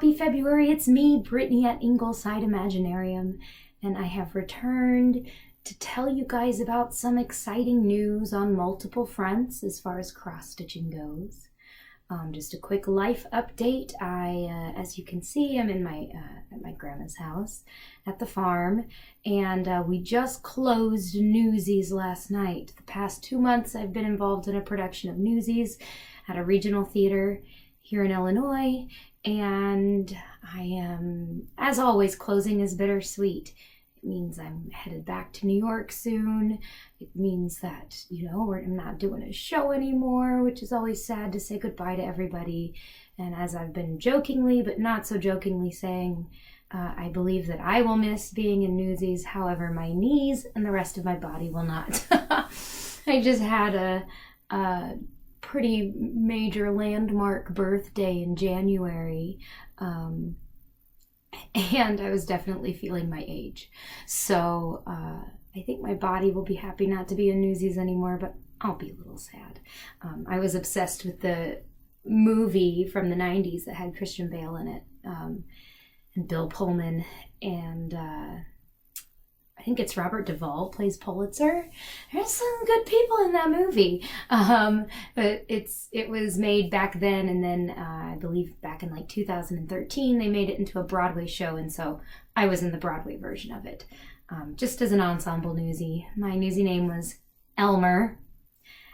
Happy February, it's me, Brittany at Ingleside Imaginarium, and I have returned to tell you guys about some exciting news on multiple fronts as far as cross-stitching goes. Just a quick life update. As you can see, I'm in at my grandma's house at the farm, and we just closed Newsies last night. The past 2 months I've been involved in a production of Newsies at a regional theater here in Illinois, and I am, as always, closing is bittersweet. It means I'm headed back to New York soon. It means that, I'm not doing a show anymore, which is always sad to say goodbye to everybody. And as I've been jokingly, but not so jokingly saying, I believe that I will miss being in Newsies. However, my knees and the rest of my body will not. I just had a pretty major landmark birthday in January, and I was definitely feeling my age. So I think my body will be happy not to be in Newsies anymore, but I'll be a little sad. I was obsessed with the movie from the 90s that had Christian Bale in it, and Bill Pullman, and I think it's Robert Duvall plays Pulitzer. There's some good people in that movie. But it was made back then, and then I believe back in like 2013 they made it into a Broadway show, and so I was in the Broadway version of it. Just as an ensemble newsie. My newsie name was Elmer.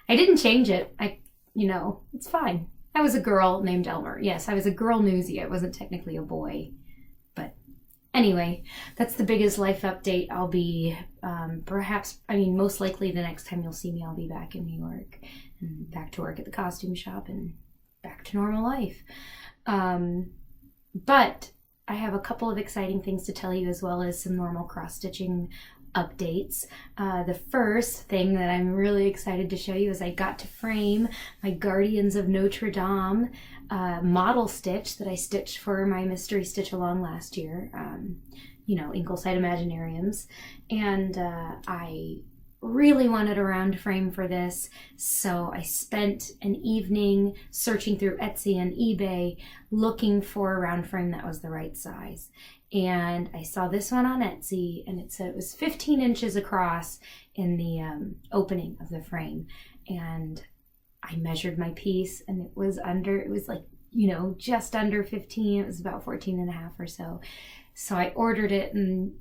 I didn't change it. It's fine. I was a girl named Elmer. Yes, I was a girl newsie. I wasn't technically a boy. Anyway, that's the biggest life update. I'll be most likely the next time you'll see me, I'll be back in New York and back to work at the costume shop and back to normal life. But I have a couple of exciting things to tell you, as well as some normal cross-stitching updates. The first thing that I'm really excited to show you is I got to frame my Guardians of Notre Dame model stitch that I stitched for my mystery stitch along last year, Ingleside Imaginariums, and I really wanted a round frame for this, so I spent an evening searching through Etsy and eBay looking for a round frame that was the right size. And I saw this one on Etsy, and it said it was 15 inches across in the opening of the frame. And I measured my piece, and it was just under 15. It was about 14 and a half or so. So I ordered it, and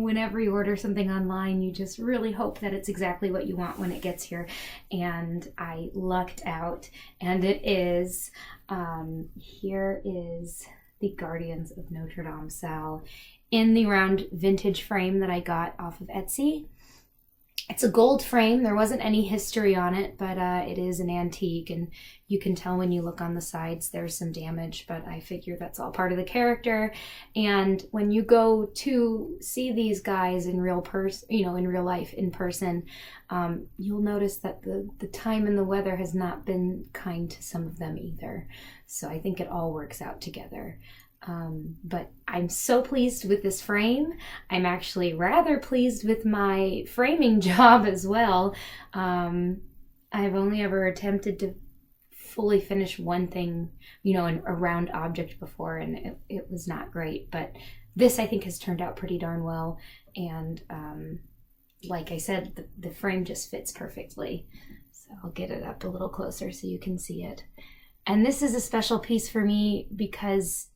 whenever you order something online, you just really hope that it's exactly what you want when it gets here. And I lucked out, and it is. Here is the Guardians of Notre Dame Sal in the round vintage frame that I got off of Etsy. It's a gold frame. There wasn't any history on it, but it is an antique, and you can tell when you look on the sides there's some damage, but I figure that's all part of the character. And when you go to see these guys in real life in person, you'll notice that the time and the weather has not been kind to some of them either. So I think it all works out together. But I'm so pleased with this frame. I'm actually rather pleased with my framing job as well. I've only ever attempted to fully finish one thing, a round object before, and it was not great. But this, I think, has turned out pretty darn well. And like I said, the frame just fits perfectly. So I'll get it up a little closer so you can see it. And this is a special piece for me because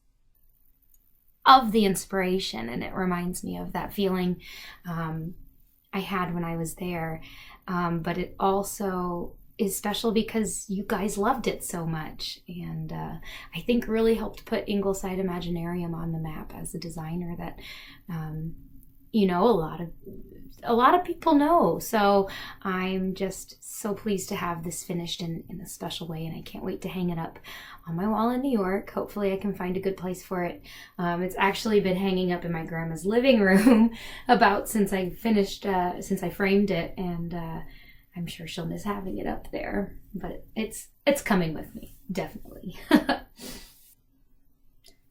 of the inspiration, and it reminds me of that feeling I had when I was there. But it also is special because you guys loved it so much, and I think really helped put Ingleside Imaginarium on the map as a designer that a lot of people know. So I'm just so pleased to have this finished in a special way, and I can't wait to hang it up on my wall in New York. Hopefully I can find a good place for it. It's actually been hanging up in my grandma's living room since I framed it, and I'm sure she'll miss having it up there, but it's coming with me, definitely.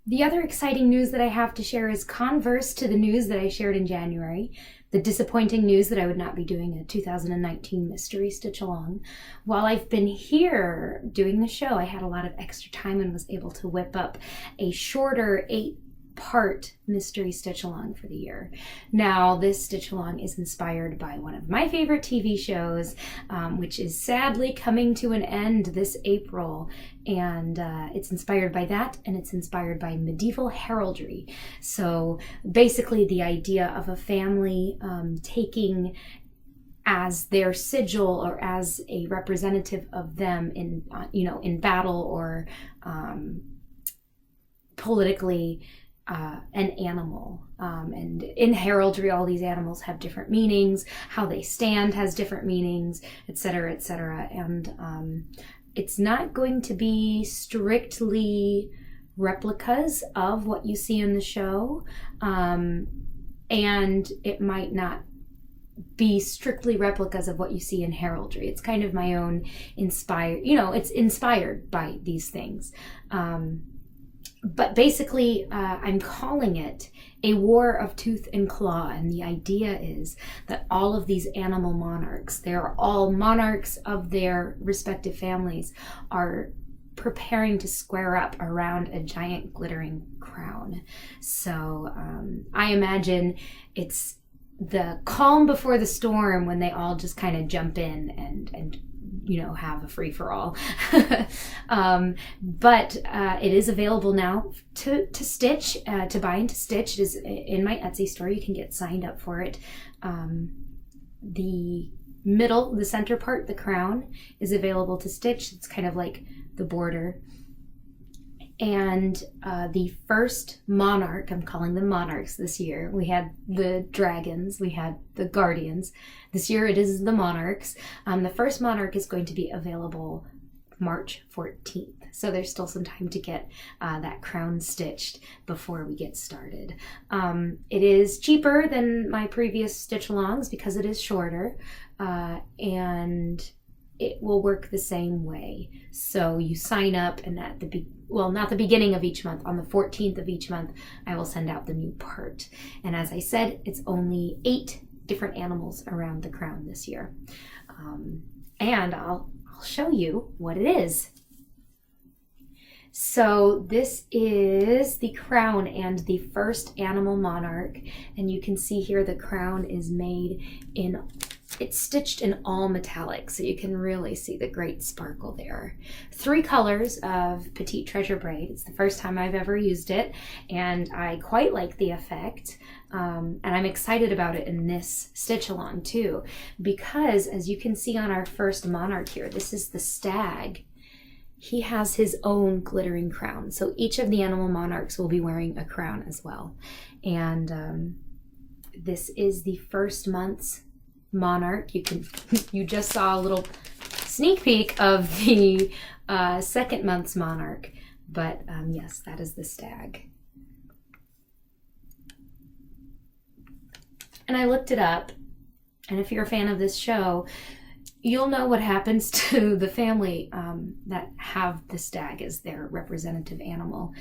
The other exciting news that I have to share is converse to the news that I shared in January, the disappointing news that I would not be doing a 2019 mystery stitch along. While I've been here doing the show, I had a lot of extra time and was able to whip up a shorter 8-part mystery stitch along for the year. Now, this stitch along is inspired by one of my favorite TV shows, which is sadly coming to an end this April. And it's inspired by that, and it's inspired by medieval heraldry. So basically the idea of a family taking as their sigil or as a representative of them in, in battle or politically, an animal. And in heraldry, all these animals have different meanings. How they stand has different meanings, etc., etc. And it's not going to be strictly replicas of what you see in the show. And it might not be strictly replicas of what you see in heraldry. It's kind of my own it's inspired by these things. But basically, I'm calling it a war of tooth and claw. And the idea is that all of these animal monarchs, they're all monarchs of their respective families, are preparing to square up around a giant glittering crown. So I imagine it's the calm before the storm when they all just kind of jump in and have a free-for-all. But it is available now to stitch, to buy and to stitch. It is in my Etsy store. You can get signed up for it. The center part, the crown, is available to stitch. It's kind of like the border. And the first monarch, I'm calling them monarchs this year. We had the dragons, we had the guardians. This year it is the monarchs. The first monarch is going to be available March 14th. So there's still some time to get that crown stitched before we get started. It is cheaper than my previous stitch alongs because it is shorter, and it will work the same way. So you sign up, and at not the beginning of each month, on the 14th of each month, I will send out the new part. And as I said, it's only 8 different animals around the crown this year. And I'll show you what it is. So this is the crown and the first animal monarch. And you can see here the crown is made it's stitched in all metallic, so you can really see the great sparkle there. 3 colors of Petite Treasure braid. It's the first time I've ever used it, and I quite like the effect. And I'm excited about it in this stitch along too, because as you can see on our first monarch here, this is the Stag. He has his own glittering crown. So each of the animal monarchs will be wearing a crown as well. And this is the first month's monarch. You just saw a little sneak peek of the second month's monarch, but yes, that is the Stag. And I looked it up, and if you're a fan of this show, you'll know what happens to the family that have the Stag as their representative animal.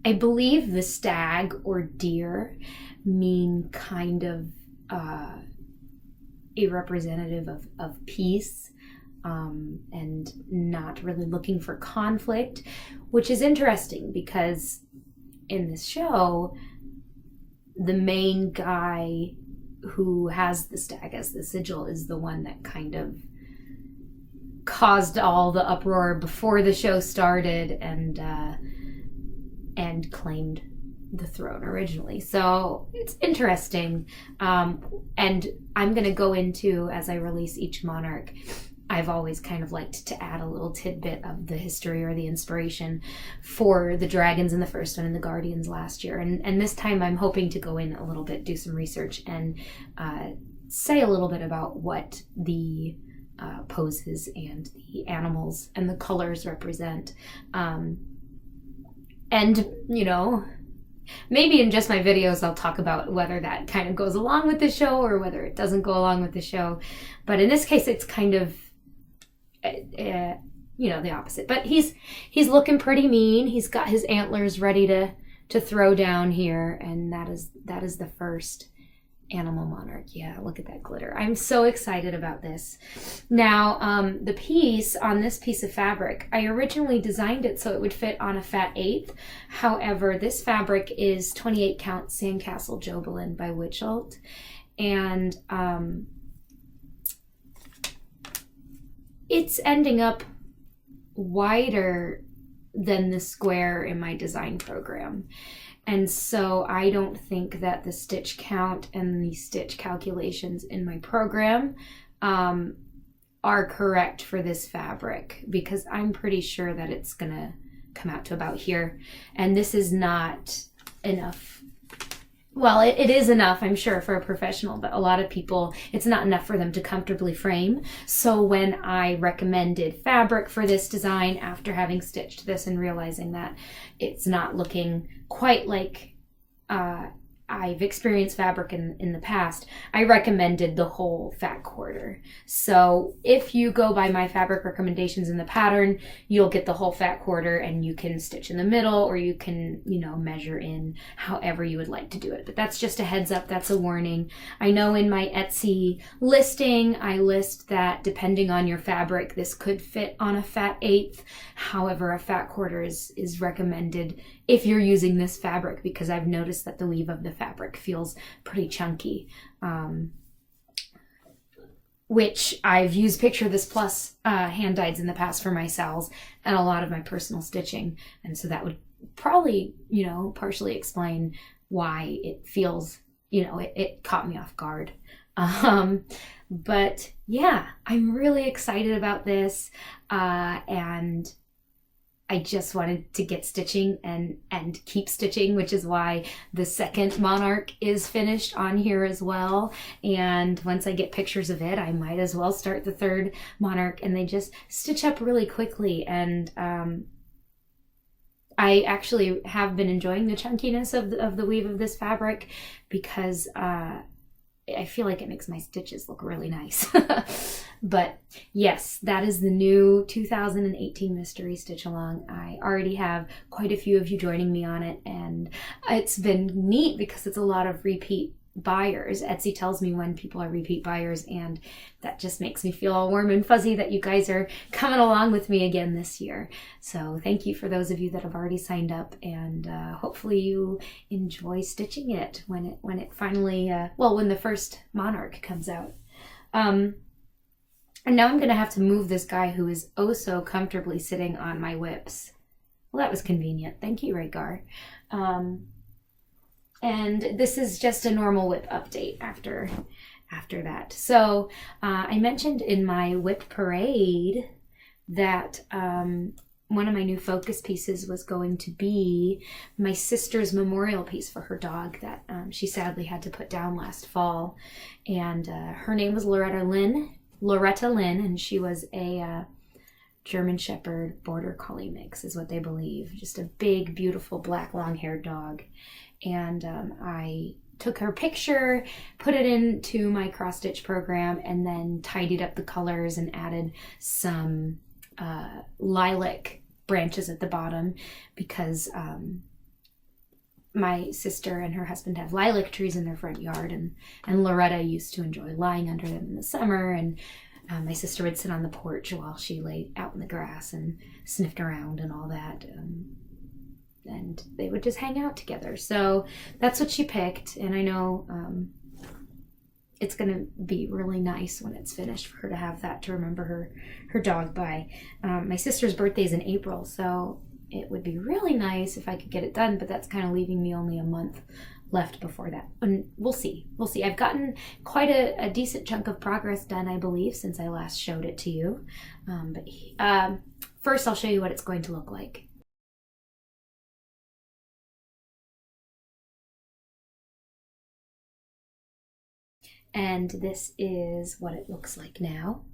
I believe the stag or deer mean kind of a representative of peace and not really looking for conflict, which is interesting because in this show, the main guy who has the stag as the sigil is the one that kind of caused all the uproar before the show started and claimed the throne originally. So it's interesting. And I'm going to go into, as I release each monarch, I've always kind of liked to add a little tidbit of the history or the inspiration for the dragons in the first one and the guardians last year. And this time I'm hoping to go in a little bit, do some research, and say a little bit about what the poses and the animals and the colors represent. And, you know, maybe in just my videos I'll talk about whether that kind of goes along with the show or whether it doesn't go along with the show. But in this case, it's kind of you know, the opposite. But he's looking pretty mean. He's got his antlers ready to throw down here, and that is the first animal monarch. Yeah, look at that glitter. I'm so excited about this. Now, the piece on this piece of fabric, I originally designed it so it would fit on a fat 1/8. However, this fabric is 28 count Sandcastle Jobelin by Witchelt, and it's ending up wider than the square in my design program. And so I don't think that the stitch count and the stitch calculations in my program are correct for this fabric, because I'm pretty sure that it's gonna come out to about here. And this is not enough. Well, it is enough, I'm sure, for a professional, but a lot of people, it's not enough for them to comfortably frame. So when I recommended fabric for this design after having stitched this and realizing that it's not looking quite like I've experienced fabric in the past, I recommended the whole fat quarter. So if you go by my fabric recommendations in the pattern, you'll get the whole fat quarter, and you can stitch in the middle, or you can, you know, measure in however you would like to do it. But that's just a heads up, that's a warning. I know in my Etsy listing, I list that depending on your fabric, this could fit on a fat 1/8. However, a fat quarter is recommended if you're using this fabric, because I've noticed that the weave of the fabric feels pretty chunky, which I've used Picture This Plus hand dyes in the past for my sals and a lot of my personal stitching. And so that would probably, you know, partially explain why it feels, you know, it caught me off guard. But yeah, I'm really excited about this, and I just wanted to get stitching and keep stitching, which is why the second Monarch is finished on here as well. And once I get pictures of it, I might as well start the third Monarch, and they just stitch up really quickly. And I actually have been enjoying the chunkiness of the weave of this fabric, because I feel like it makes my stitches look really nice. But yes, that is the new 2018 Mystery Stitch Along. I already have quite a few of you joining me on it, and it's been neat because it's a lot of repeat buyers. Etsy tells me when people are repeat buyers, and that just makes me feel all warm and fuzzy that you guys are coming along with me again this year. So thank you for those of you that have already signed up, and hopefully you enjoy stitching it when it finally when the first Monarch comes out. And now I'm gonna have to move this guy who is oh so comfortably sitting on my whips. Well, that was convenient. Thank you, Rhaegar. And this is just a normal whip update after that. So I mentioned in my whip parade that one of my new focus pieces was going to be my sister's memorial piece for her dog that she sadly had to put down last fall. And her name was Loretta Lynn, and she was a German Shepherd Border Collie mix is what they believe. Just a big, beautiful, black, long-haired dog. And I took her picture, put it into my cross-stitch program, and then tidied up the colors and added some lilac branches at the bottom, because my sister and her husband have lilac trees in their front yard, and Loretta used to enjoy lying under them in the summer, and my sister would sit on the porch while she lay out in the grass and sniffed around and all that. And they would just hang out together. So that's what she picked. And I know it's going to be really nice when it's finished for her to have that to remember her dog by. My sister's birthday's in April, so it would be really nice if I could get it done, but that's kind of leaving me only a month left before that. And we'll see. I've gotten quite a decent chunk of progress done, I believe, since I last showed it to you. But first I'll show you what it's going to look like. And this is what it looks like now.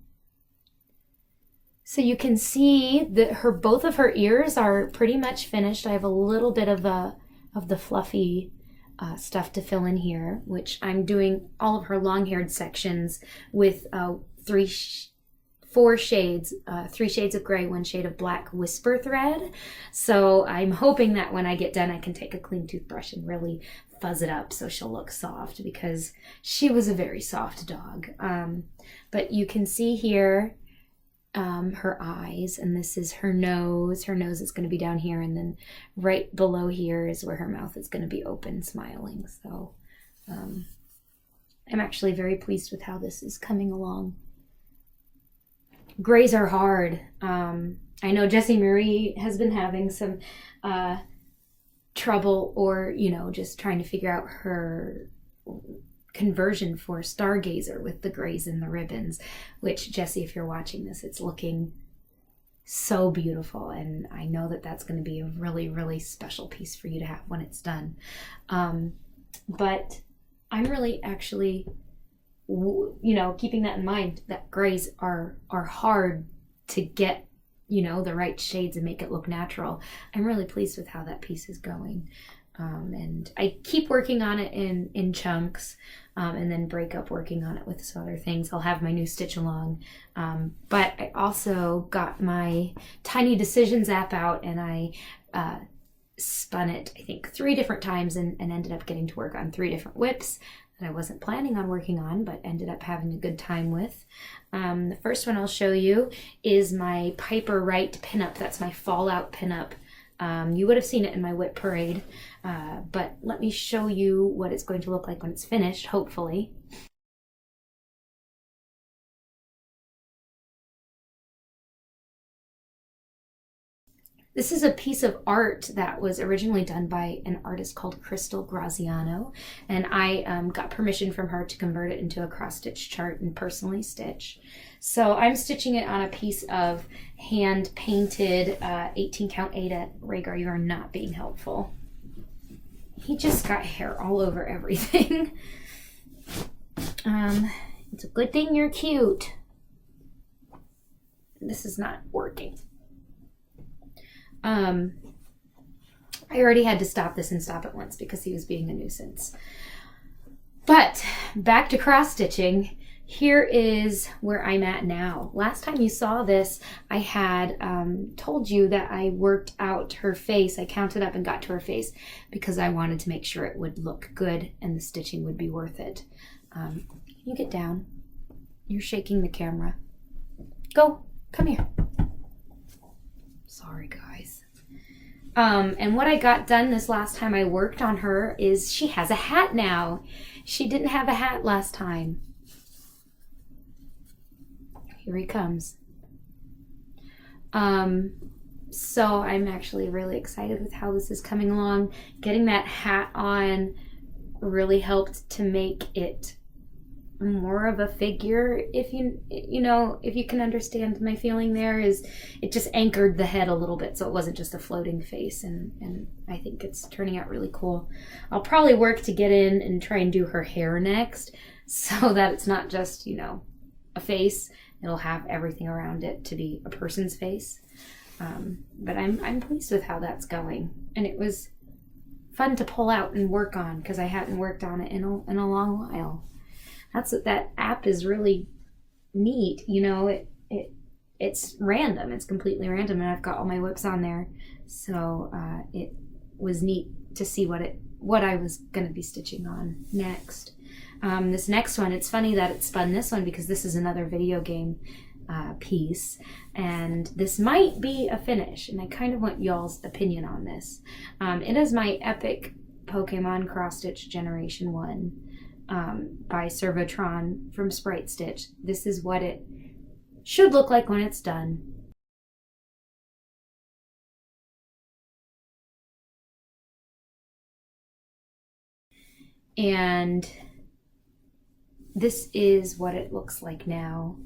So you can see that both of her ears are pretty much finished. I have a little bit of the fluffy stuff to fill in here, which I'm doing all of her long-haired sections with 3 4 shades, 3 shades of gray, 1 shade of black whisper thread. So I'm hoping that when I get done, I can take a clean toothbrush and really fuzz it up so she'll look soft, because she was a very soft dog. But you can see here her eyes, and this is her nose. Her nose is going to be down here, and then right below here is where her mouth is going to be open, smiling. So I'm actually very pleased with how this is coming along. Grays are hard. I know Jessie Marie has been having some trouble, or, you know, just trying to figure out her conversion for Stargazer with the grays and the ribbons, which, Jessie, if you're watching this, it's looking so beautiful, and I know that that's going to be a really, really special piece for you to have when it's done. But I'm really actually, you know, keeping that in mind, that grays are hard to get, you know, the right shades and make it look natural. I'm really pleased with how that piece is going. And I keep working on it in chunks, and then break up working on it with some other things. I'll have my new stitch along. But I also got my Tiny Decisions app out, and I spun it, I think, 3 different times, and ended up getting to work on 3 different whips that I wasn't planning on working on, but ended up having a good time with. The first one I'll show you is my Piper Wright pinup. That's my Fallout pinup. You would have seen it in my whip parade, but let me show you what it's going to look like when it's finished, hopefully. This is a piece of art that was originally done by an artist called Crystal Graziano, and I got permission from her to convert it into a cross-stitch chart and personally stitch. So I'm stitching it on a piece of hand-painted 18 count 8 at Rhaegar. You are not being helpful. He just got hair all over everything. It's a good thing you're cute. This is not working. I already had to stop this and stop it once because he was being a nuisance. But back to cross stitching. Here is where I'm at now. Last time you saw this, I had told you that I worked out her face. I counted up and got to her face because I wanted to make sure it would look good and the stitching would be worth it. You get down. You're shaking the camera. Go. Come here. Sorry, guys. And what I got done this last time I worked on her is she has a hat now. She didn't have a hat last time. Here he comes. So I'm actually really excited with how this is coming along. Getting that hat on really helped to make it more of a figure, if you can understand my feeling there. Is it just anchored the head a little bit so it wasn't just a floating face, and I think it's turning out really cool. I'll probably work to get in and try and do her hair next so that it's not just, you know, a face. It'll have everything around it to be a person's face. But I'm pleased with how that's going, and it was fun to pull out and work on because I hadn't worked on it in a long while. That app is really neat. You know, it's random. It's completely random, and I've got all my whips on there. So it was neat to see what I was going to be stitching on next. This next one, it's funny that it spun this one because this is another video game piece, and this might be a finish, and I kind of want y'all's opinion on this. It is my Epic Pokemon Cross Stitch Generation 1. By Servotron from Sprite Stitch. This is what it should look like when it's done. And this is what it looks like now.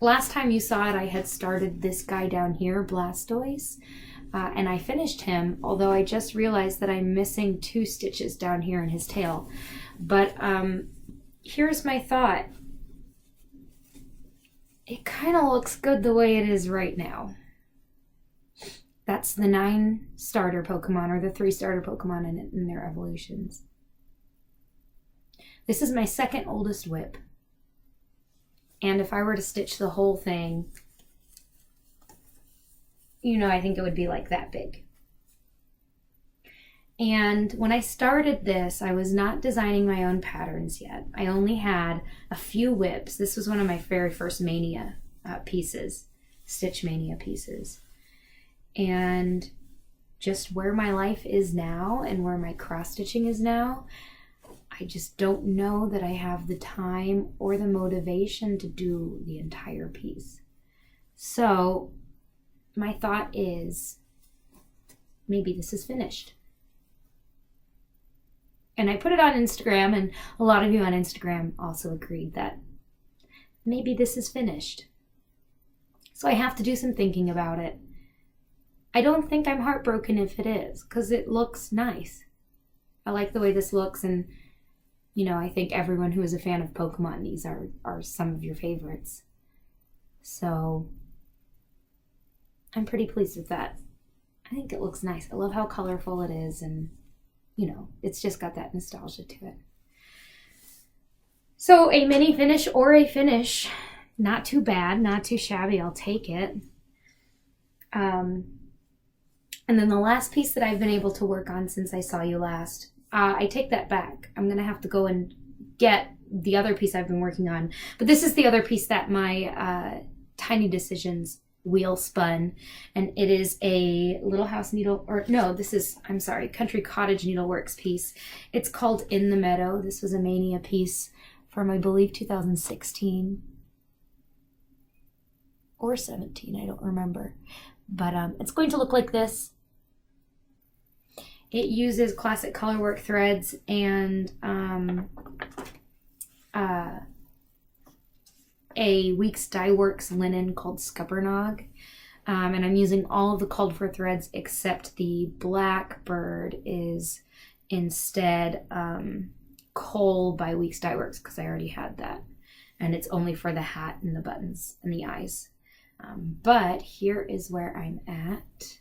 Last time you saw it, I had started this guy down here, Blastoise. And I finished him, although I just realized that I'm missing 2 stitches down here in his tail. But here's my thought. It kind of looks good the way it is right now. That's the 9 starter Pokemon, or the 3 starter Pokemon in their evolutions. This is my second oldest whip. And if I were to stitch the whole thing, you know, I think it would be like that big. And when I started this, I was not designing my own patterns yet. I only had a few whips. This was one of my very first Mania pieces, Stitch Mania pieces. And just where my life is now and where my cross stitching is now, I just don't know that I have the time or the motivation to do the entire piece. So my thought is, maybe this is finished. And I put it on Instagram, and a lot of you on Instagram also agreed that maybe this is finished. So I have to do some thinking about it. I don't think I'm heartbroken if it is, because it looks nice. I like the way this looks, and you know, I think everyone who is a fan of Pokemon, these are some of your favorites. So I'm pretty pleased with that. I think it looks nice. I love how colorful it is, and you know, it's just got that nostalgia to it. So a mini finish or a finish, not too bad, not too shabby, I'll take it. And then the last piece that I've been able to work on since I saw you last, I take that back. I'm gonna have to go and get the other piece I've been working on. But this is the other piece that my Tiny Decisions wheel spun, and it is a Little House Needle, or no, this is, I'm sorry, Country Cottage Needleworks piece. It's called In the Meadow. This was a Mania piece from, I believe, 2016 or 17, I don't remember. But it's going to look like this. It uses classic colorwork threads and a Weeks Dye Works linen called Scuppernong. And I'm using all of the called for threads except the Blackbird is instead Coal by Weeks Dye Works, because I already had that. And it's only for the hat and the buttons and the eyes. But here is where I'm at.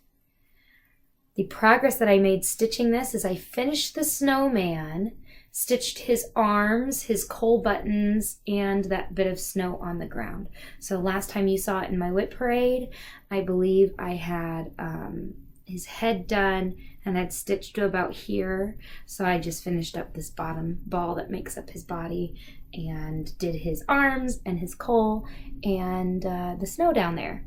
The progress that I made stitching this is I finished the snowman, stitched his arms, his coal buttons, and that bit of snow on the ground. So last time you saw it in my whip parade, I believe I had his head done and I'd stitched to about here. So I just finished up this bottom ball that makes up his body and did his arms and his coal and the snow down there.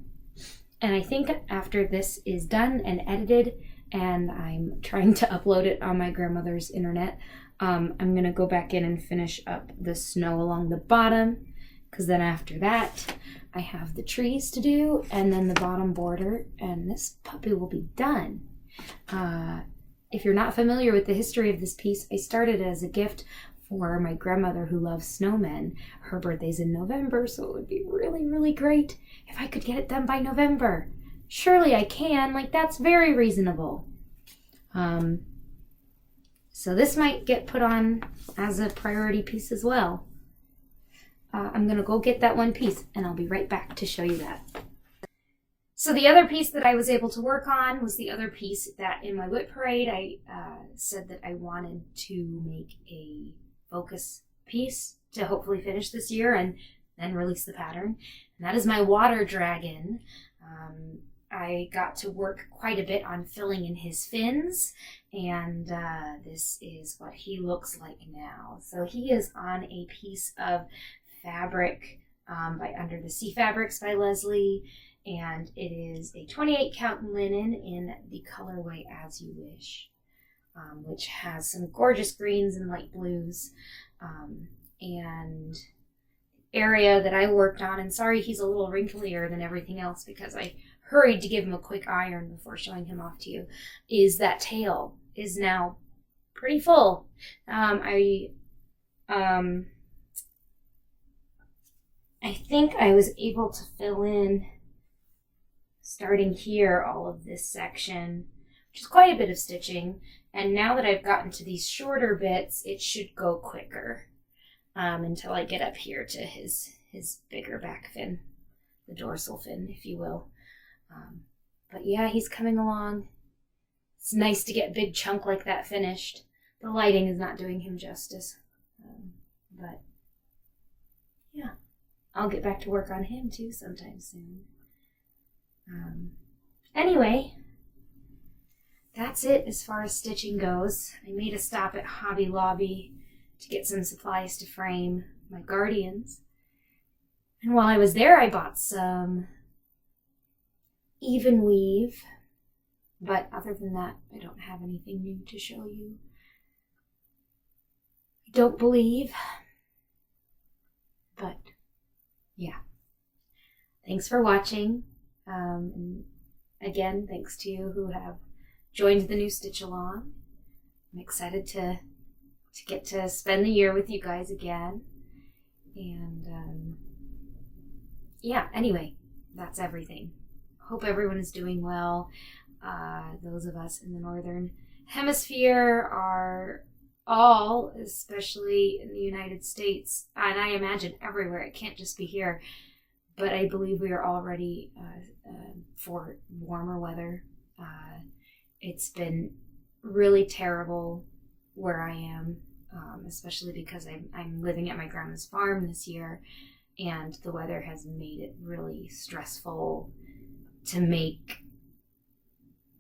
And I think after this is done and edited and I'm trying to upload it on my grandmother's internet, I'm going to go back in and finish up the snow along the bottom, because then after that I have the trees to do and then the bottom border, and this puppy will be done. If you're not familiar with the history of this piece, I started it as a gift for my grandmother who loves snowmen. Her birthday's in November, so it would be really, really great if I could get it done by November. Surely I can, like that's very reasonable. So this might get put on as a priority piece as well. I'm gonna go get that one piece and I'll be right back to show you that. So the other piece that I was able to work on was the other piece that in my whip parade I said that I wanted to make a focus piece to hopefully finish this year and then release the pattern. And that is my water dragon. I got to work quite a bit on filling in his fins, and this is what he looks like now. So he is on a piece of fabric by Under the Sea Fabrics by Leslie, and it is a 28 count linen in the colorway As You Wish, which has some gorgeous greens and light blues, and area that I worked on, and sorry he's a little wrinklier than everything else because I hurried to give him a quick iron before showing him off to you, is that tail is now pretty full. I think I was able to fill in, starting here, all of this section, which is quite a bit of stitching, and now that I've gotten to these shorter bits, it should go quicker until I get up here to his bigger back fin, the dorsal fin, if you will. But yeah, he's coming along. It's nice to get a big chunk like that finished. The lighting is not doing him justice. But yeah, I'll get back to work on him too sometime soon. Anyway, that's it as far as stitching goes. I made a stop at Hobby Lobby to get some supplies to frame my guardians. And while I was there, I bought some even weave. But other than that, I don't have anything new to show you. I don't believe. But, yeah. Thanks for watching. And again, thanks to you who have joined the new Stitch Along. I'm excited to get to spend the year with you guys again. And, yeah, anyway, that's everything. Hope everyone is doing well. Those of us in the Northern Hemisphere are all, especially in the United States, and I imagine everywhere, it can't just be here, but I believe we are all ready for warmer weather. It's been really terrible where I am, especially because I'm living at my grandma's farm this year, and the weather has made it really stressful to make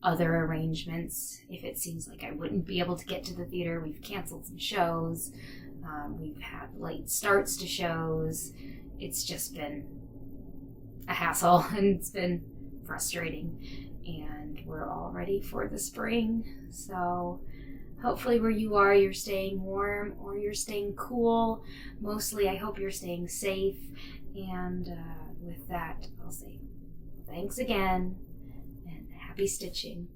other arrangements. If it seems like I wouldn't be able to get to the theater, we've canceled some shows. We've had late starts to shows. It's just been a hassle and it's been frustrating. And we're all ready for the spring. So hopefully where you are, you're staying warm or you're staying cool. Mostly, I hope you're staying safe. And with that, I'll say thanks again. Happy stitching.